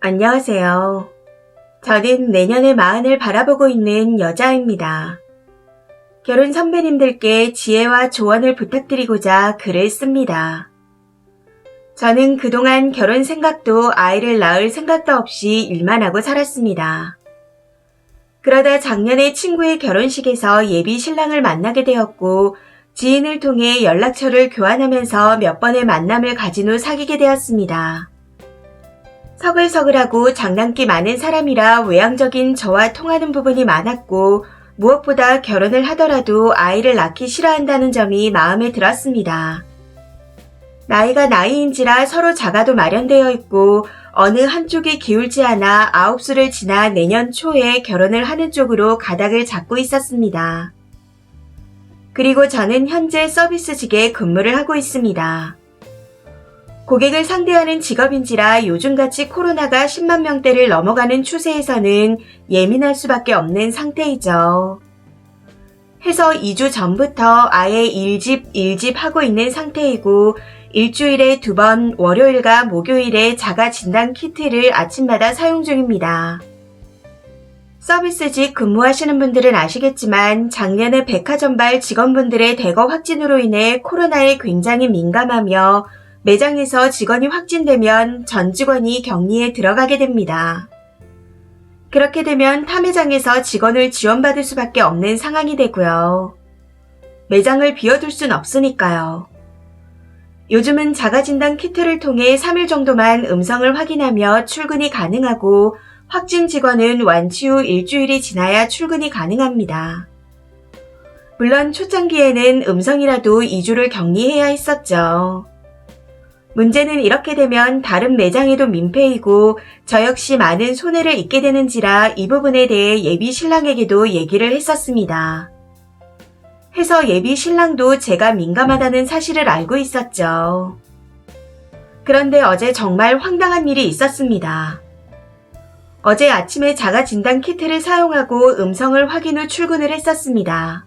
안녕하세요. 저는 내년에 마흔을 바라보고 있는 여자입니다. 결혼 선배님들께 지혜와 조언을 부탁드리고자 글을 씁니다. 저는 그동안 결혼 생각도 아이를 낳을 생각도 없이 일만 하고 살았습니다. 그러다 작년에 친구의 결혼식에서 예비 신랑을 만나게 되었고 지인을 통해 연락처를 교환하면서 몇 번의 만남을 가진 후 사귀게 되었습니다. 서글서글하고 장난기 많은 사람이라 외향적인 저와 통하는 부분이 많았고 무엇보다 결혼을 하더라도 아이를 낳기 싫어한다는 점이 마음에 들었습니다. 나이가 나이인지라 서로 자가도 마련되어 있고 어느 한쪽이 기울지 않아 9수를 지나 내년 초에 결혼을 하는 쪽으로 가닥을 잡고 있었습니다. 그리고 저는 현재 서비스직에 근무를 하고 있습니다. 고객을 상대하는 직업인지라 요즘같이 코로나가 10만 명대를 넘어가는 추세에서는 예민할 수밖에 없는 상태이죠. 해서 2주 전부터 아예 일집 하고 있는 상태이고 일주일에 2번 월요일과 목요일에 자가 진단 키트를 아침마다 사용 중입니다. 서비스직 근무하시는 분들은 아시겠지만 작년에 백화점발 직원분들의 대거 확진으로 인해 코로나에 굉장히 민감하며 매장에서 직원이 확진되면 전 직원이 격리에 들어가게 됩니다. 그렇게 되면 타 매장에서 직원을 지원받을 수밖에 없는 상황이 되고요. 매장을 비워둘 순 없으니까요. 요즘은 자가진단 키트를 통해 3일 정도만 음성을 확인하며 출근이 가능하고 확진 직원은 완치 후 일주일이 지나야 출근이 가능합니다. 물론 초창기에는 음성이라도 2주를 격리해야 했었죠. 문제는 이렇게 되면 다른 매장에도 민폐이고 저 역시 많은 손해를 입게 되는지라 이 부분에 대해 예비 신랑에게도 얘기를 했었습니다. 해서 예비 신랑도 제가 민감하다는 사실을 알고 있었죠. 그런데 어제 정말 황당한 일이 있었습니다. 어제 아침에 자가 진단 키트를 사용하고 음성을 확인 후 출근을 했었습니다.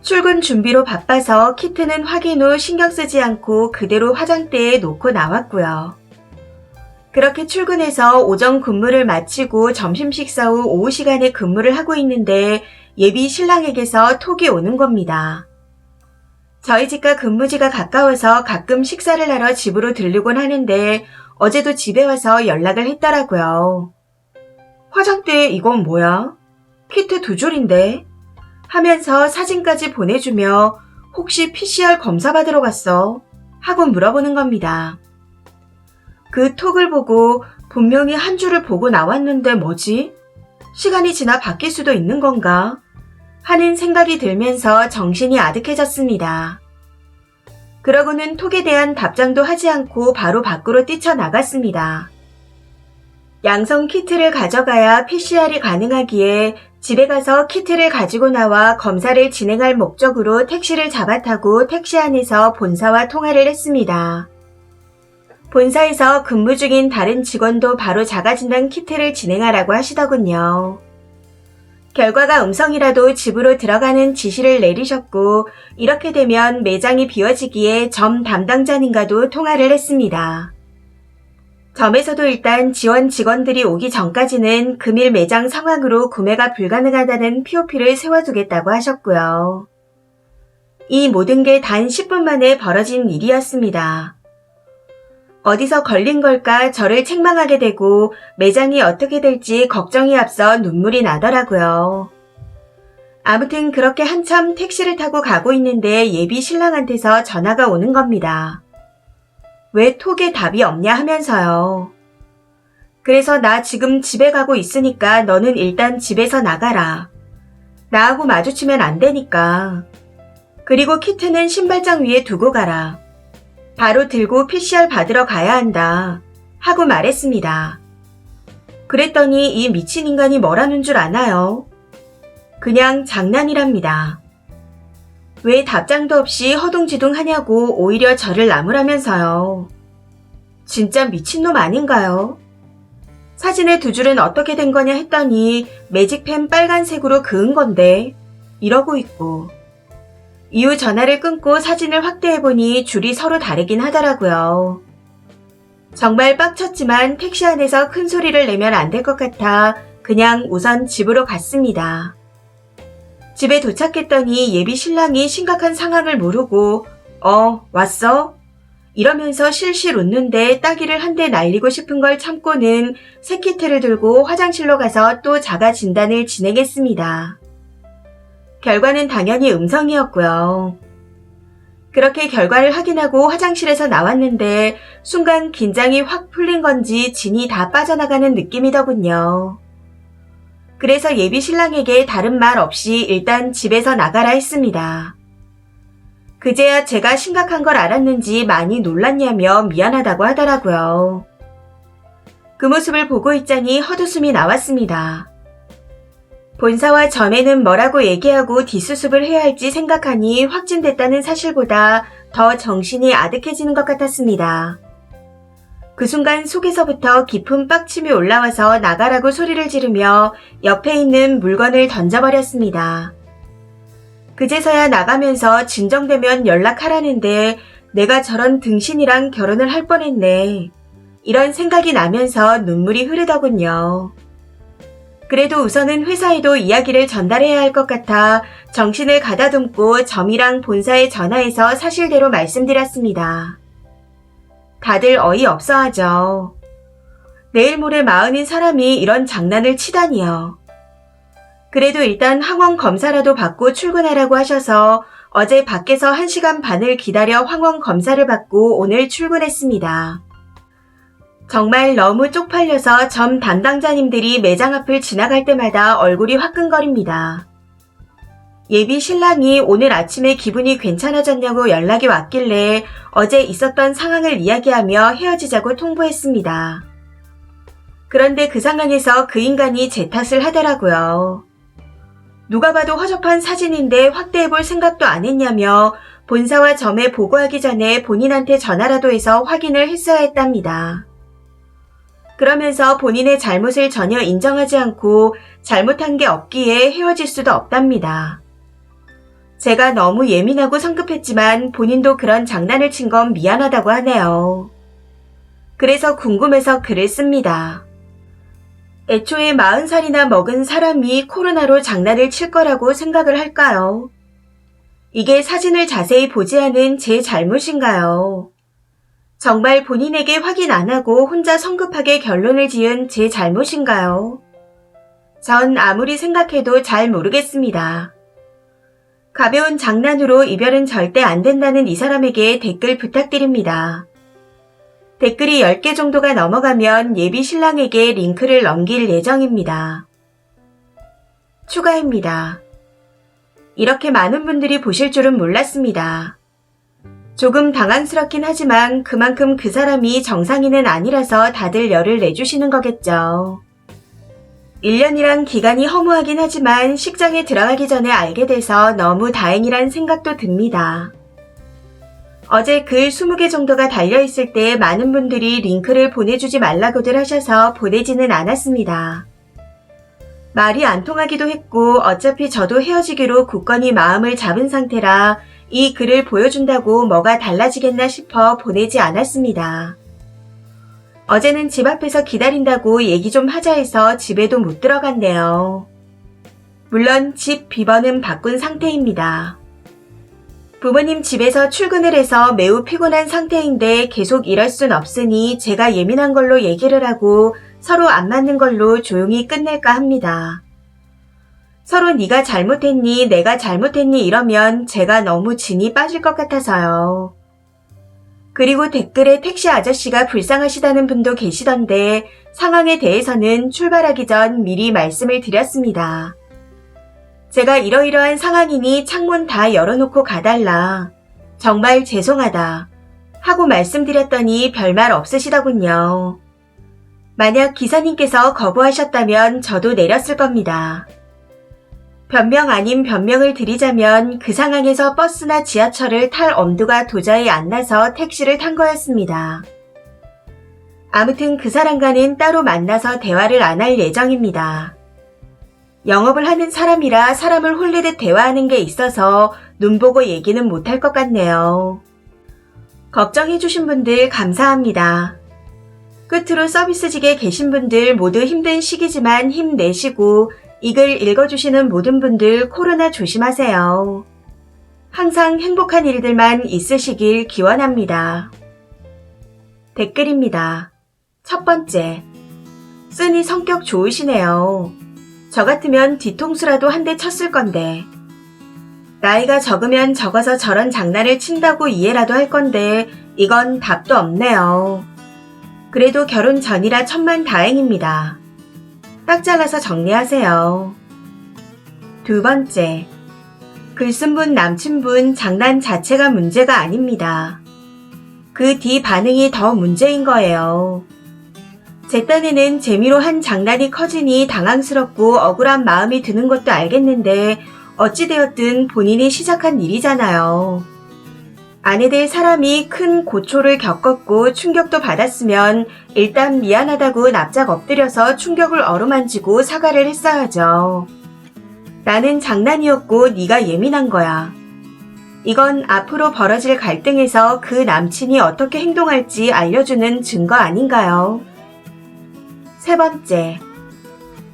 출근 준비로 바빠서 키트는 확인 후 신경 쓰지 않고 그대로 화장대에 놓고 나왔고요. 그렇게 출근해서 오전 근무를 마치고 점심 식사 후 오후 시간에 근무를 하고 있는데 예비 신랑에게서 톡이 오는 겁니다. 저희 집과 근무지가 가까워서 가끔 식사를 하러 집으로 들르곤 하는데 어제도 집에 와서 연락을 했더라고요. 화장대에 이건 뭐야? 키트 2줄인데? 하면서 사진까지 보내주며 혹시 PCR 검사 받으러 갔어? 하고 물어보는 겁니다. 그 톡을 보고 분명히 한 줄을 보고 나왔는데 뭐지? 시간이 지나 바뀔 수도 있는 건가? 하는 생각이 들면서 정신이 아득해졌습니다. 그러고는 톡에 대한 답장도 하지 않고 바로 밖으로 뛰쳐나갔습니다. 양성 키트를 가져가야 PCR이 가능하기에 집에 가서 키트를 가지고 나와 검사를 진행할 목적으로 택시를 잡아타고 택시 안에서 본사와 통화를 했습니다. 본사에서 근무 중인 다른 직원도 바로 자가진단 키트를 진행하라고 하시더군요. 결과가 음성이라도 집으로 들어가는 지시를 내리셨고 이렇게 되면 매장이 비워지기에 점 담당자님과도 통화를 했습니다. 점에서도 일단 지원 직원들이 오기 전까지는 금일 매장 상황으로 구매가 불가능하다는 POP를 세워두겠다고 하셨고요. 이 모든 게 단 10분 만에 벌어진 일이었습니다. 어디서 걸린 걸까 저를 책망하게 되고 매장이 어떻게 될지 걱정이 앞서 눈물이 나더라고요. 아무튼 그렇게 한참 택시를 타고 가고 있는데 예비 신랑한테서 전화가 오는 겁니다. 왜 톡에 답이 없냐 하면서요. 그래서 나 지금 집에 가고 있으니까 너는 일단 집에서 나가라. 나하고 마주치면 안 되니까. 그리고 키트는 신발장 위에 두고 가라. 바로 들고 PCR 받으러 가야 한다. 하고 말했습니다. 그랬더니 이 미친 인간이 뭐라는 줄 아나요? 그냥 장난이랍니다. 왜 답장도 없이 허둥지둥 하냐고 오히려 저를 나무라면서요. 진짜 미친놈 아닌가요? 사진의 2줄은 어떻게 된 거냐 했더니 매직펜 빨간색으로 그은 건데 이러고 있고 이후 전화를 끊고 사진을 확대해보니 줄이 서로 다르긴 하더라고요. 정말 빡쳤지만 택시 안에서 큰 소리를 내면 안 될 것 같아 그냥 우선 집으로 갔습니다. 집에 도착했더니 예비 신랑이 심각한 상황을 모르고 왔어? 이러면서 실실 웃는데 따귀를 한 대 날리고 싶은 걸 참고는 새끼트를 들고 화장실로 가서 또 자가 진단을 진행했습니다. 결과는 당연히 음성이었고요. 그렇게 결과를 확인하고 화장실에서 나왔는데 순간 긴장이 확 풀린 건지 진이 다 빠져나가는 느낌이더군요. 그래서 예비 신랑에게 다른 말 없이 일단 집에서 나가라 했습니다. 그제야 제가 심각한 걸 알았는지 많이 놀랐냐며 미안하다고 하더라고요. 그 모습을 보고 있자니 헛웃음이 나왔습니다. 본사와 전에는 뭐라고 얘기하고 뒷수습을 해야 할지 생각하니 확진됐다는 사실보다 더 정신이 아득해지는 것 같았습니다. 그 순간 속에서부터 깊은 빡침이 올라와서 나가라고 소리를 지르며 옆에 있는 물건을 던져버렸습니다. 그제서야 나가면서 진정되면 연락하라는데 내가 저런 등신이랑 결혼을 할 뻔했네. 이런 생각이 나면서 눈물이 흐르더군요. 그래도 우선은 회사에도 이야기를 전달해야 할 것 같아 정신을 가다듬고 점이랑 본사에 전화해서 사실대로 말씀드렸습니다. 다들 어이없어 하죠. 내일 모레 40인 사람이 이런 장난을 치다니요. 그래도 일단 항원 검사라도 받고 출근하라고 하셔서 어제 밖에서 1시간 반을 기다려 항원 검사를 받고 오늘 출근했습니다. 정말 너무 쪽팔려서 점 담당자님들이 매장 앞을 지나갈 때마다 얼굴이 화끈거립니다. 예비 신랑이 오늘 아침에 기분이 괜찮아졌냐고 연락이 왔길래 어제 있었던 상황을 이야기하며 헤어지자고 통보했습니다. 그런데 그 상황에서 그 인간이 제 탓을 하더라고요. 누가 봐도 허접한 사진인데 확대해볼 생각도 안 했냐며 본사와 점에 보고하기 전에 본인한테 전화라도 해서 확인을 했어야 했답니다. 그러면서 본인의 잘못을 전혀 인정하지 않고 잘못한 게 없기에 헤어질 수도 없답니다. 제가 너무 예민하고 성급했지만 본인도 그런 장난을 친 건 미안하다고 하네요. 그래서 궁금해서 글을 씁니다. 애초에 40살이나 먹은 사람이 코로나로 장난을 칠 거라고 생각을 할까요? 이게 사진을 자세히 보지 않은 제 잘못인가요? 정말 본인에게 확인 안 하고 혼자 성급하게 결론을 지은 제 잘못인가요? 전 아무리 생각해도 잘 모르겠습니다. 가벼운 장난으로 이별은 절대 안 된다는 이 사람에게 댓글 부탁드립니다. 댓글이 10개 정도가 넘어가면 예비 신랑에게 링크를 넘길 예정입니다. 추가입니다. 이렇게 많은 분들이 보실 줄은 몰랐습니다. 조금 당황스럽긴 하지만 그만큼 그 사람이 정상인은 아니라서 다들 열을 내주시는 거겠죠. 1년이란 기간이 허무하긴 하지만 식장에 들어가기 전에 알게 돼서 너무 다행이란 생각도 듭니다. 어제 글 20개 정도가 달려있을 때 많은 분들이 링크를 보내주지 말라고들 하셔서 보내지는 않았습니다. 말이 안 통하기도 했고 어차피 저도 헤어지기로 굳건히 마음을 잡은 상태라 이 글을 보여준다고 뭐가 달라지겠나 싶어 보내지 않았습니다. 어제는 집 앞에서 기다린다고 얘기 좀 하자 해서 집에도 못 들어갔네요. 물론 집 비번은 바꾼 상태입니다. 부모님 집에서 출근을 해서 매우 피곤한 상태인데 계속 이럴 순 없으니 제가 예민한 걸로 얘기를 하고 서로 안 맞는 걸로 조용히 끝낼까 합니다. 서로 네가 잘못했니 내가 잘못했니 이러면 제가 너무 진이 빠질 것 같아서요. 그리고 댓글에 택시 아저씨가 불쌍하시다는 분도 계시던데 상황에 대해서는 출발하기 전 미리 말씀을 드렸습니다. 제가 이러이러한 상황이니 창문 다 열어놓고 가달라. 정말 죄송하다. 하고 말씀드렸더니 별말 없으시더군요. 만약 기사님께서 거부하셨다면 저도 내렸을 겁니다. 변명 아닌 변명을 드리자면 그 상황에서 버스나 지하철을 탈 엄두가 도저히 안 나서 택시를 탄 거였습니다. 아무튼 그 사람과는 따로 만나서 대화를 안 할 예정입니다. 영업을 하는 사람이라 사람을 홀리듯 대화하는 게 있어서 눈 보고 얘기는 못할 것 같네요. 걱정해주신 분들 감사합니다. 끝으로 서비스직에 계신 분들 모두 힘든 시기지만 힘내시고 이 글 읽어주시는 모든 분들 코로나 조심하세요. 항상 행복한 일들만 있으시길 기원합니다. 댓글입니다. 첫 번째, 쓰니 성격 좋으시네요. 저 같으면 뒤통수라도 한 대 쳤을 건데. 나이가 적으면 적어서 저런 장난을 친다고 이해라도 할 건데 이건 답도 없네요. 그래도 결혼 전이라 천만다행입니다. 딱 잘라서 정리하세요. 두 번째, 글 쓴 분 남친분 장난 자체가 문제가 아닙니다. 그 뒤 반응이 더 문제인 거예요. 제 딴에는 재미로 한 장난이 커지니 당황스럽고 억울한 마음이 드는 것도 알겠는데 어찌되었든 본인이 시작한 일이잖아요. 아내 될 사람이 큰 고초를 겪었고 충격도 받았으면 일단 미안하다고 납작 엎드려서 충격을 어루만지고 사과를 했어야죠. 나는 장난이었고 네가 예민한 거야. 이건 앞으로 벌어질 갈등에서 그 남친이 어떻게 행동할지 알려주는 증거 아닌가요? 세 번째,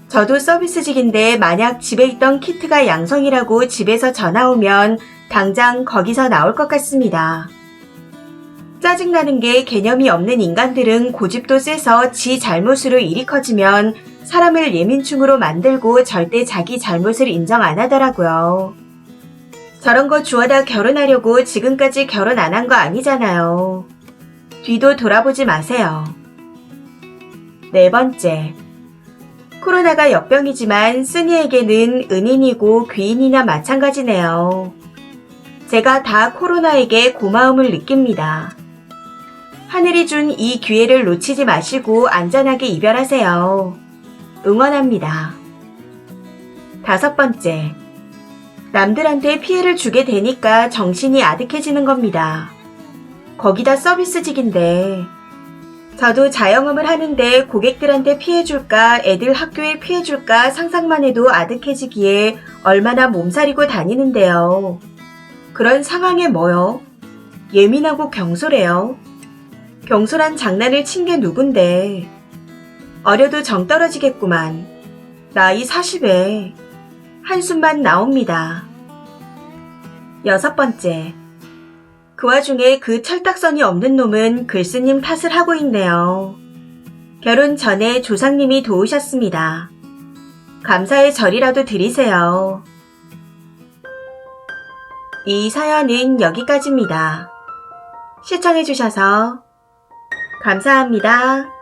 저도 서비스직인데 만약 집에 있던 키트가 양성이라고 집에서 전화 오면 당장 거기서 나올 것 같습니다. 짜증나는 게 개념이 없는 인간들은 고집도 세서 지 잘못으로 일이 커지면 사람을 예민충으로 만들고 절대 자기 잘못을 인정 안 하더라고요. 저런 거 주워다 결혼하려고 지금까지 결혼 안 한 거 아니잖아요. 뒤도 돌아보지 마세요. 네 번째, 코로나가 역병이지만 쓰니에게는 은인이고 귀인이나 마찬가지네요. 제가 다 코로나에게 고마움을 느낍니다. 하늘이 준 이 기회를 놓치지 마시고 안전하게 이별하세요. 응원합니다. 다섯 번째, 남들한테 피해를 주게 되니까 정신이 아득해지는 겁니다. 거기다 서비스직인데 저도 자영업을 하는데 고객들한테 피해줄까 애들 학교에 피해줄까 상상만 해도 아득해지기에 얼마나 몸살이고 다니는데요. 그런 상황에 뭐요? 예민하고 경솔해요. 경솔한 장난을 친 게 누군데. 어려도 정 떨어지겠구만. 나이 40에 한숨만 나옵니다. 여섯 번째, 그 와중에 그 철딱선이 없는 놈은 글쓰님 탓을 하고 있네요. 결혼 전에 조상님이 도우셨습니다. 감사의 절이라도 드리세요. 이 사연은 여기까지입니다. 시청해주셔서 감사합니다.